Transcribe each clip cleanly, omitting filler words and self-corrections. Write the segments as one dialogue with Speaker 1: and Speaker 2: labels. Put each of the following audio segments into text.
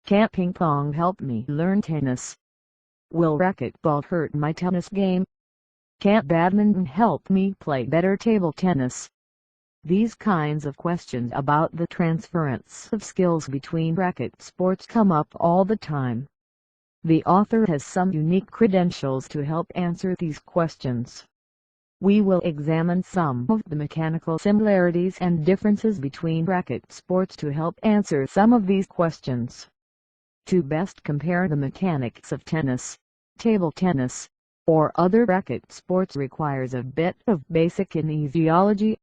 Speaker 1: Can't ping pong help me learn tennis? Will racquetball hurt my tennis game? Can't badminton help me play better table tennis? These kinds of questions about the transference of skills between racket sports come up all the time. The author has some unique credentials to help answer these questions. We will examine some of the mechanical similarities and differences between racket sports to help answer some of these questions. To best compare the mechanics of tennis, table tennis, or other racket sports requires a bit of basic kinesiology.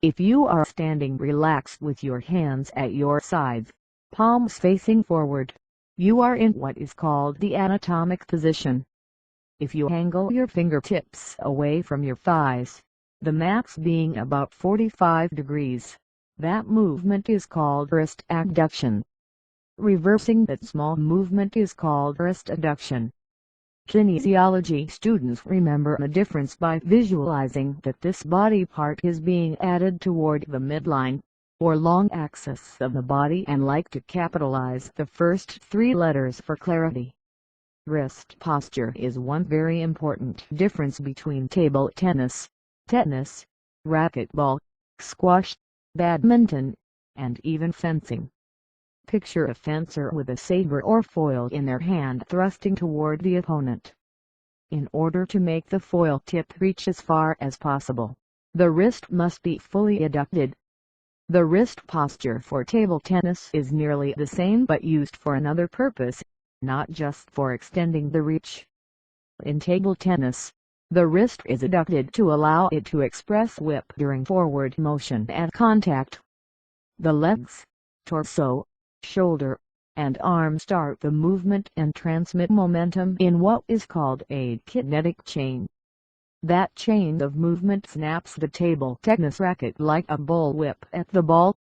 Speaker 1: If you are standing relaxed with your hands at your sides, palms facing forward, you are in what is called the anatomic position. If you angle your fingertips away from your thighs, the max being about 45 degrees, that movement is called wrist abduction. Reversing that small movement is called wrist adduction. Kinesiology students remember the difference by visualizing that this body part is being added toward the midline, or long axis of the body, and like to capitalize the first three letters for clarity. Wrist posture is one very important difference between table tennis, racquetball, squash, badminton, and even fencing. Picture a fencer with a sabre or foil in their hand thrusting toward the opponent. In order to make the foil tip reach as far as possible, the wrist must be fully adducted. The wrist posture for table tennis is nearly the same but used for another purpose, not just for extending the reach. In table tennis, the wrist is adducted to allow it to express whip during forward motion and contact. The legs, torso, shoulder, and arm start the movement and transmit momentum in what is called a kinetic chain. That chain of movement snaps the table tennis racket like a bullwhip at the ball.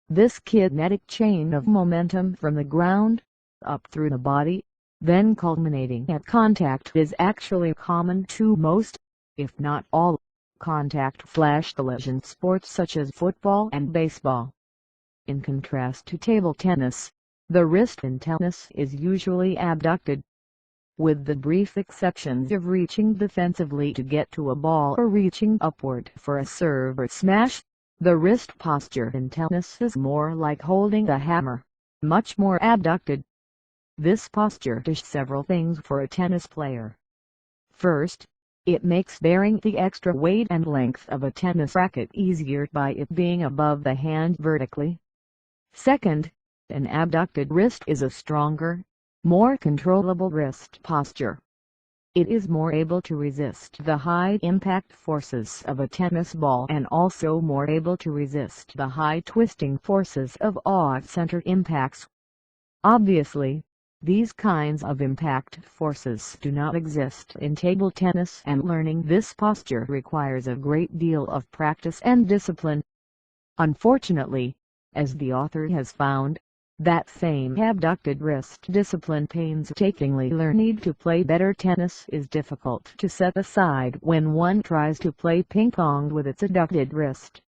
Speaker 1: This kinetic chain of momentum from the ground, up through the body, then culminating at contact is actually common to most, if not all, contact/collision sports such as football and baseball. In contrast to table tennis, the wrist in tennis is usually abducted. With the brief exceptions of reaching defensively to get to a ball or reaching upward for a serve or smash, the wrist posture in tennis is more like holding a hammer, much more abducted. This posture does several things for a tennis player. First, it makes bearing the extra weight and length of a tennis racket easier by it being above the hand vertically. Second, an abducted wrist is a stronger, more controllable wrist posture. It is more able to resist the high impact forces of a tennis ball and also more able to resist the high twisting forces of off-center impacts. Obviously, these kinds of impact forces do not exist in table tennis, and learning this posture requires a great deal of practice and discipline. Unfortunately, as the author has found, that same abducted wrist discipline painstakingly learned to play better tennis is difficult to set aside when one tries to play ping pong with its adducted wrist.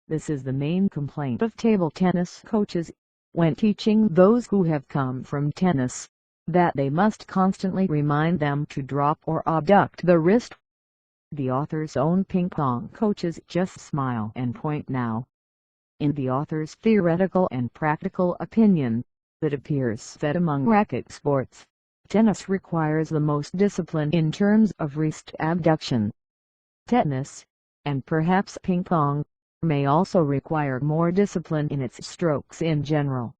Speaker 1: This is the main complaint of table tennis coaches, when teaching those who have come from tennis, that they must constantly remind them to drop or abduct the wrist. The author's own ping pong coaches just smile and point now. In the author's theoretical and practical opinion, it appears that among racket sports, tennis requires the most discipline in terms of wrist abduction. Tennis, and perhaps ping pong, may also require more discipline in its strokes in general.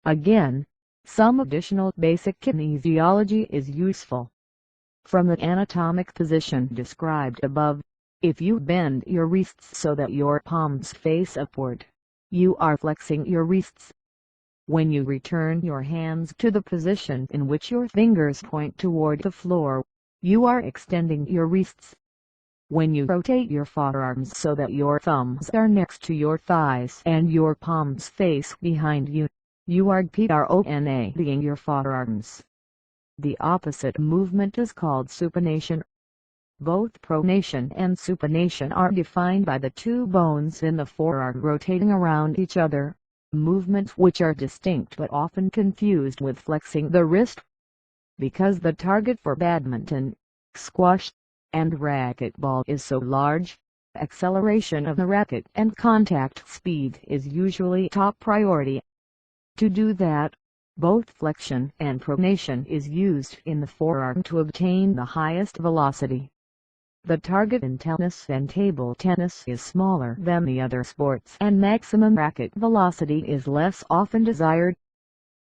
Speaker 1: Again, some additional basic kinesiology is useful. From the anatomic position described above, if you bend your wrists so that your palms face upward, you are flexing your wrists. When you return your hands to the position in which your fingers point toward the floor, you are extending your wrists. When you rotate your forearms so that your thumbs are next to your thighs and your palms face behind you, you are pronating your forearms. The opposite movement is called supination. Both pronation and supination are defined by the two bones in the forearm rotating around each other, movements which are distinct but often confused with flexing the wrist. Because the target for badminton, squash, and racquetball is so large, acceleration of the racket and contact speed is usually top priority. To do that, both flexion and pronation is used in the forearm to obtain the highest velocity. The target in tennis and table tennis is smaller than the other sports and maximum racket velocity is less often desired.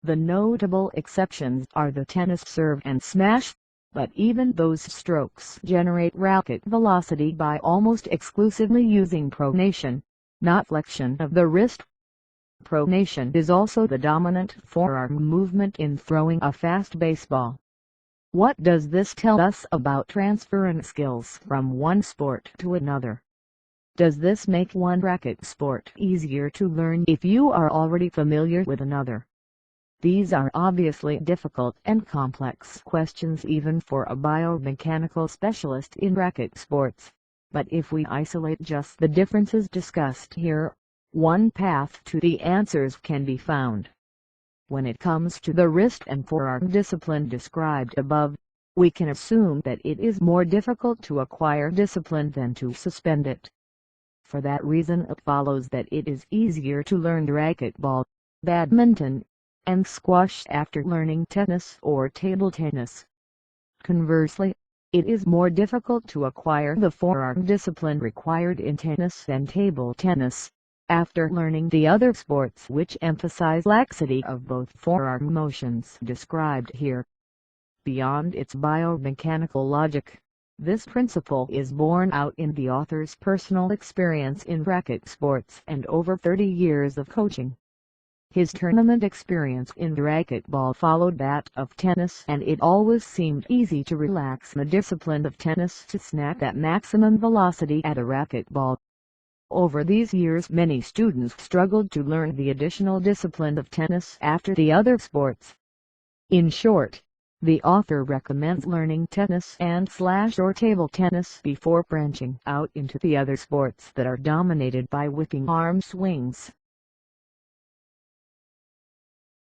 Speaker 1: The notable exceptions are the tennis serve and smash, but even those strokes generate racket velocity by almost exclusively using pronation, not flexion of the wrist. Pronation is also the dominant forearm movement in throwing a fast baseball. What does this tell us about transferring skills from one sport to another? Does this make one racket sport easier to learn if you are already familiar with another? These are obviously difficult and complex questions even for a biomechanical specialist in racket sports, but if we isolate just the differences discussed here, one path to the answers can be found. When it comes to the wrist and forearm discipline described above, we can assume that it is more difficult to acquire discipline than to suspend it. For that reason it follows that it is easier to learn racquetball, badminton, and squash after learning tennis or table tennis. Conversely, it is more difficult to acquire the forearm discipline required in tennis and table tennis after learning the other sports which emphasize laxity of both forearm motions described here. Beyond its biomechanical logic, this principle is borne out in the author's personal experience in racket sports and over 30 years of coaching. His tournament experience in racquetball followed that of tennis, and it always seemed easy to relax the discipline of tennis to snap at maximum velocity at a racquetball. Over these years many students struggled to learn the additional discipline of tennis after the other sports. In short, the author recommends learning tennis and or table tennis before branching out into the other sports that are dominated by whipping arm swings.